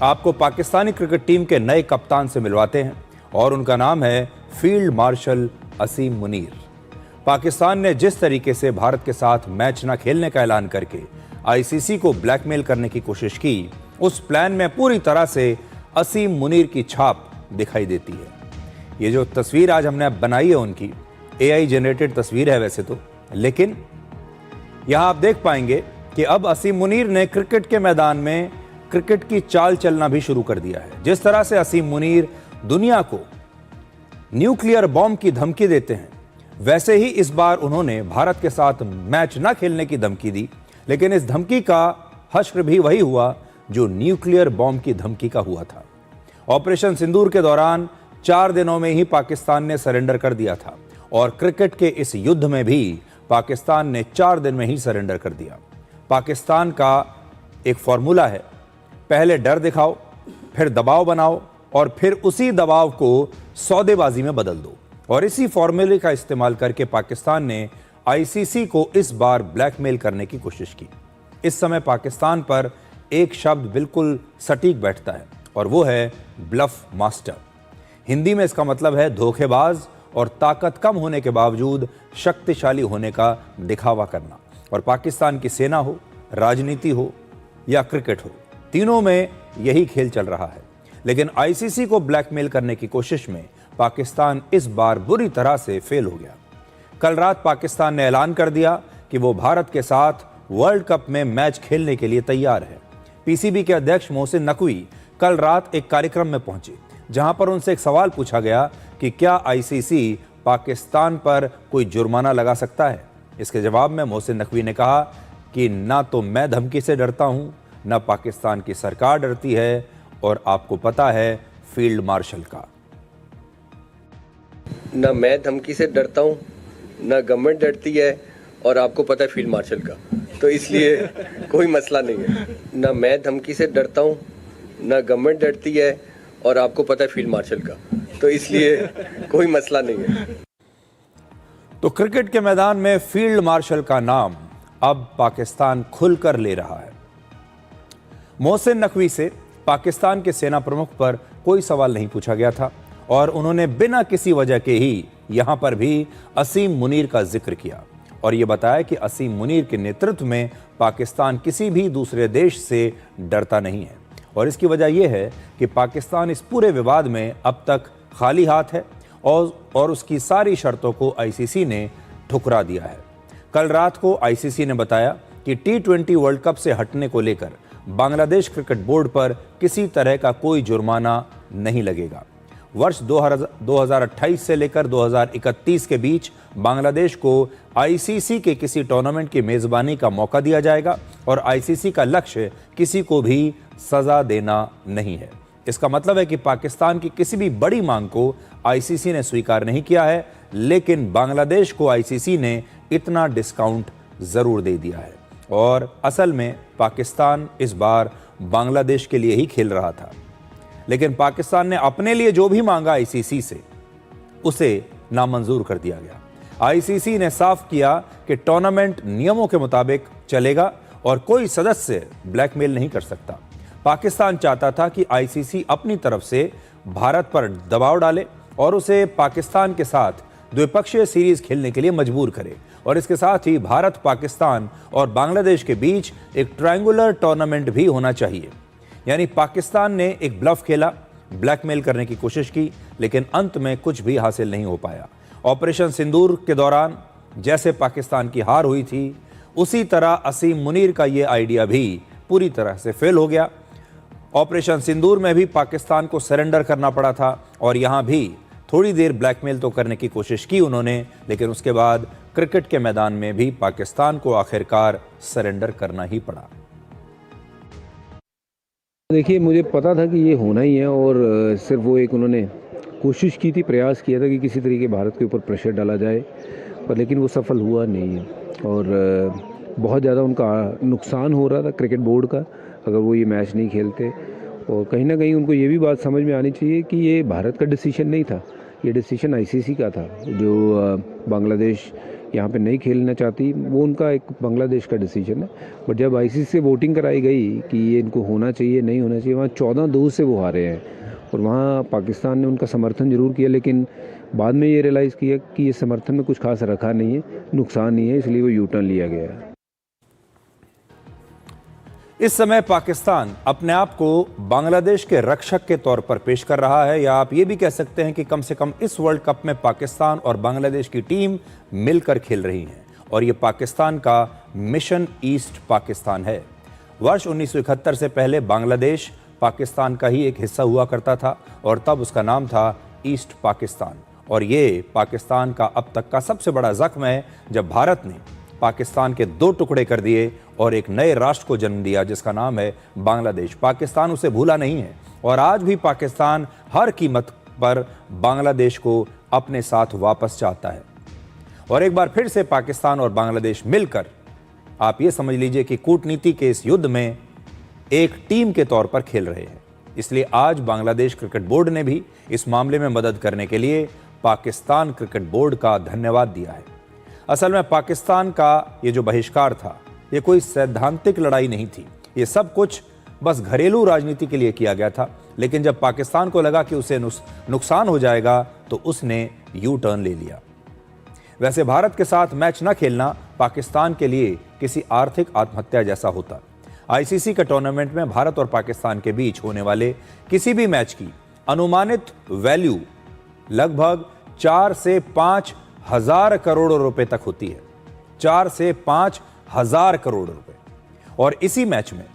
आपको Pakistani cricket team के नए कप्तान से मिलवाते हैं और उनका नाम है फील्ड मार्शल असीम मुनीर। पाकिस्तान ने जिस तरीके से भारत के साथ मैच न खेलने का ऐलान करके आईसीसी को ब्लैकमेल करने की कोशिश की, उस प्लान में पूरी तरह से असीम मुनीर की छाप दिखाई देती है। ये जो तस्वीर आज हमने बनाई है उनकी एआई जनरेटेड तस्वीर है वैसे तो, लेकिन यहां आप देख पाएंगे कि अब असीम मुनीर ने क्रिकेट के मैदान में क्रिकेट की चाल चलना भी शुरू कर दिया है। जिस तरह से असीम मुनीर दुनिया को न्यूक्लियर बॉम्ब की धमकी देते हैं, वैसे ही इस बार उन्होंने भारत के साथ मैच न खेलने की धमकी दी, लेकिन इस धमकी का हश्र भी वही हुआ जो न्यूक्लियर बॉम्ब की धमकी का हुआ था। ऑपरेशन सिंदूर के दौरान 4 दिनों में ही पाकिस्तान ने सरेंडर कर दिया था और क्रिकेट के इस युद्ध में भी पाकिस्तान ने 4 दिन में ही सरेंडर कर दिया। पाकिस्तान का एक फॉर्मूला है, पहले डर दिखाओ, फिर दबाव बनाओ और फिर उसी दबाव को सौदेबाजी में बदल दो। और इसी फॉर्मूले का इस्तेमाल करके पाकिस्तान ने आईसीसी को इस बार ब्लैकमेल करने की कोशिश की। इस समय पाकिस्तान पर एक शब्द बिल्कुल सटीक बैठता है और वो है ब्लफ मास्टर। हिंदी में इसका मतलब है धोखेबाज और ताकत कम होने के बावजूद शक्तिशाली होने का दिखावा करना। और पाकिस्तान की सेना हो, राजनीति हो या क्रिकेट हो, तीनों में यही खेल चल रहा है। लेकिन आईसीसी को ब्लैकमेल करने की कोशिश में पाकिस्तान इस बार बुरी तरह से फेल हो गया। कल रात पाकिस्तान ने ऐलान कर दिया कि वो भारत के साथ वर्ल्ड कप में मैच खेलने के लिए तैयार है। पीसीबी के अध्यक्ष मोहसिन नकवी कल रात एक कार्यक्रम में पहुंचे, जहां पर उनसे एक सवाल पूछा गया कि क्या आईसीसी पाकिस्तान पर कोई जुर्माना लगा सकता है। इसके जवाब में मोहसिन नकवी ने कहा कि ना तो मैं धमकी से डरता हूं, ना पाकिस्तान की सरकार डरती है, और आपको पता है फील्ड मार्शल का। ना मैं धमकी से डरता हूं, ना गवर्नमेंट डरती है, और आपको पता है फील्ड मार्शल का, तो इसलिए कोई मसला नहीं है। ना मैं धमकी से डरता हूं, ना गवर्नमेंट डरती है, और आपको पता है फील्ड मार्शल का, तो इसलिए कोई मसला नहीं है। तो क्रिकेट के मैदान में फील्ड मार्शल का नाम अब पाकिस्तान खुलकर ले रहा है। मोहसिन नकवी से पाकिस्तान के सेना प्रमुख पर कोई सवाल नहीं पूछा गया था और उन्होंने बिना किसी वजह के ही यहां पर भी असीम मुनीर का जिक्र किया और यह बताया कि असीम मुनीर के नेतृत्व में पाकिस्तान किसी भी दूसरे देश से डरता नहीं है। और इसकी वजह यह है कि पाकिस्तान इस पूरे विवाद में अब तक खाली हाथ है और उसकी सारी शर्तों को आईसीसी ने ठुकरा दिया है। कल रात को आईसीसी ने बताया कि T20 वर्ल्ड कप से हटने को लेकर बांग्लादेश क्रिकेट बोर्ड पर किसी तरह का कोई जुर्माना नहीं लगेगा। वर्ष 2028 से लेकर 2031 के बीच बांग्लादेश को आईसीसी के किसी टूर्नामेंट की मेजबानी का मौका दिया जाएगा और आईसीसी का लक्ष्य किसी को भी सजा देना नहीं है। इसका मतलब है कि पाकिस्तान की किसी भी बड़ी मांग को आईसीसी ने स्वीकार नहीं किया है, लेकिन बांग्लादेश को आईसीसी ने इतना डिस्काउंट जरूर दे दिया है। और असल में पाकिस्तान इस बार बांग्लादेश के लिए ही खेल रहा था, लेकिन पाकिस्तान ने अपने लिए जो भी मांगा आईसीसी से, उसे नामंजूर कर दिया गया। आईसीसी ने साफ किया कि टूर्नामेंट नियमों के मुताबिक चलेगा और कोई सदस्य ब्लैकमेल नहीं कर सकता। पाकिस्तान चाहता था कि आईसीसी अपनी तरफ से भारत पर दबाव डाले और उसे पाकिस्तान के साथ द्विपक्षीय सीरीज खेलने के लिए मजबूर करे और इसके साथ ही भारत, पाकिस्तान और बांग्लादेश के बीच एक ट्रायंगुलर टूर्नामेंट भी होना चाहिए। यानी पाकिस्तान ने एक ब्लफ खेला, ब्लैकमेल करने की कोशिश की, लेकिन अंत में कुछ भी हासिल नहीं हो पाया। ऑपरेशन सिंदूर के दौरान जैसे पाकिस्तान की हार हुई थी, उसी तरह असीम मुनीर का ये आइडिया भी पूरी तरह से फेल हो गया। ऑपरेशन सिंदूर में भी पाकिस्तान को सरेंडर करना पड़ा था और यहाँ भी थोड़ी देर ब्लैकमेल तो करने की कोशिश की उन्होंने, लेकिन उसके बाद क्रिकेट के मैदान में भी पाकिस्तान को आखिरकार सरेंडर करना ही पड़ा। देखिए, मुझे पता था कि ये होना ही है और सिर्फ वो एक उन्होंने कोशिश की थी, प्रयास किया था कि किसी तरीके भारत के ऊपर प्रेशर डाला जाए, पर लेकिन वो सफल हुआ नहीं है और बहुत ज़्यादा उनका नुकसान हो रहा था क्रिकेट बोर्ड का अगर वो ये मैच नहीं खेलते। और कहीं ना कहीं उनको ये भी बात समझ में आनी चाहिए कि ये भारत का डिसीजन नहीं था, ये डिसीजन आईसीसी का था, जो बांग्लादेश यहाँ पे नहीं खेलना चाहती, वो उनका एक बांग्लादेश का डिसीजन है। बट जब आईसीसी से वोटिंग कराई गई कि ये इनको होना चाहिए नहीं होना चाहिए, वहाँ 14-2 से वो हारे हैं और वहाँ पाकिस्तान ने उनका समर्थन ज़रूर किया, लेकिन बाद में ये रियलाइज़ किया कि ये समर्थन में कुछ खास रखा नहीं है, नुकसान नहीं है, इसलिए वो यू टर्न लिया गया है। इस समय पाकिस्तान अपने आप को बांग्लादेश के रक्षक के तौर पर पेश कर रहा है, या आप ये भी कह सकते हैं कि कम से कम इस वर्ल्ड कप में पाकिस्तान और बांग्लादेश की टीम मिलकर खेल रही हैं और ये पाकिस्तान का मिशन ईस्ट पाकिस्तान है। वर्ष 1971 से पहले बांग्लादेश पाकिस्तान का ही एक हिस्सा हुआ करता था और तब उसका नाम था ईस्ट पाकिस्तान, और ये पाकिस्तान का अब तक का सबसे बड़ा जख्म है जब भारत ने पाकिस्तान के 2 टुकड़े कर दिए और एक नए राष्ट्र को जन्म दिया जिसका नाम है बांग्लादेश। पाकिस्तान उसे भूला नहीं है और आज भी पाकिस्तान हर कीमत पर बांग्लादेश को अपने साथ वापस चाहता है। और एक बार फिर से पाकिस्तान और बांग्लादेश मिलकर, आप ये समझ लीजिए कि कूटनीति के इस युद्ध में एक टीम के तौर पर खेल रहे हैं। इसलिए आज बांग्लादेश क्रिकेट बोर्ड ने भी इस मामले में मदद करने के लिए पाकिस्तान क्रिकेट बोर्ड का धन्यवाद दिया है। असल में पाकिस्तान का ये जो बहिष्कार था, ये कोई सैद्धांतिक लड़ाई नहीं थी, ये सब कुछ बस घरेलू राजनीति के लिए किया गया था। लेकिन जब पाकिस्तान को लगा कि उसे नुकसान हो जाएगा तो उसने यू टर्न ले लिया। वैसे भारत के साथ मैच न खेलना पाकिस्तान के लिए किसी आर्थिक आत्महत्या जैसा होता। आईसीसी के टूर्नामेंट में भारत और पाकिस्तान के बीच होने वाले किसी भी मैच की अनुमानित वैल्यू लगभग 4 से 5 हजार करोड़ रुपए तक होती है। 4 से 5 हजार करोड़ रुपए। और इसी मैच में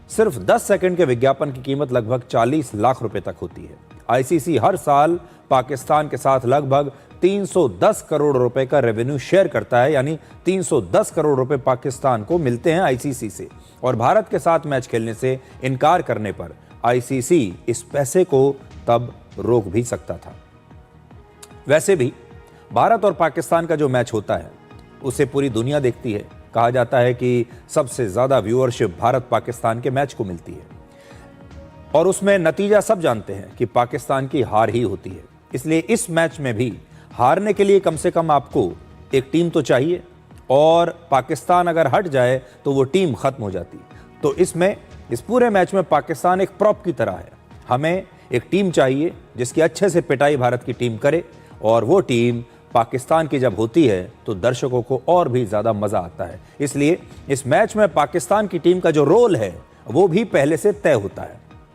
सिर्फ 10 सेकंड के विज्ञापन की कीमत लगभग 40 लाख रुपए तक होती है। आईसीसी हर साल पाकिस्तान के साथ लगभग 310 करोड़ रुपए का रेवेन्यू शेयर करता है, यानी 310 करोड़ रुपए पाकिस्तान को मिलते हैं आईसीसी से। और भारत के साथ मैच खेलने से इनकार करने पर आईसीसी इस पैसे को तब रोक भी सकता था। वैसे भी भारत और पाकिस्तान का जो मैच होता है उसे पूरी दुनिया देखती है। कहा जाता है कि सबसे ज्यादा व्यूअरशिप भारत पाकिस्तान के मैच को मिलती है और उसमें नतीजा सब जानते हैं कि पाकिस्तान की हार ही होती है। इसलिए इस मैच में भी हारने के लिए कम से कम आपको एक टीम तो चाहिए, और पाकिस्तान अगर हट जाए तो वो टीम खत्म हो जाती। तो इस पूरे मैच में पाकिस्तान एक प्रॉप की तरह है। हमें एक टीम चाहिए जिसकी अच्छे से पिटाई भारत की टीम करे, और वो टीम पाकिस्तान की जब होती है तो दर्शकों को और भी ज़्यादा मज़ा आता है। इसलिए इस मैच में पाकिस्तान की टीम का जो रोल है वो भी पहले से तय होता है।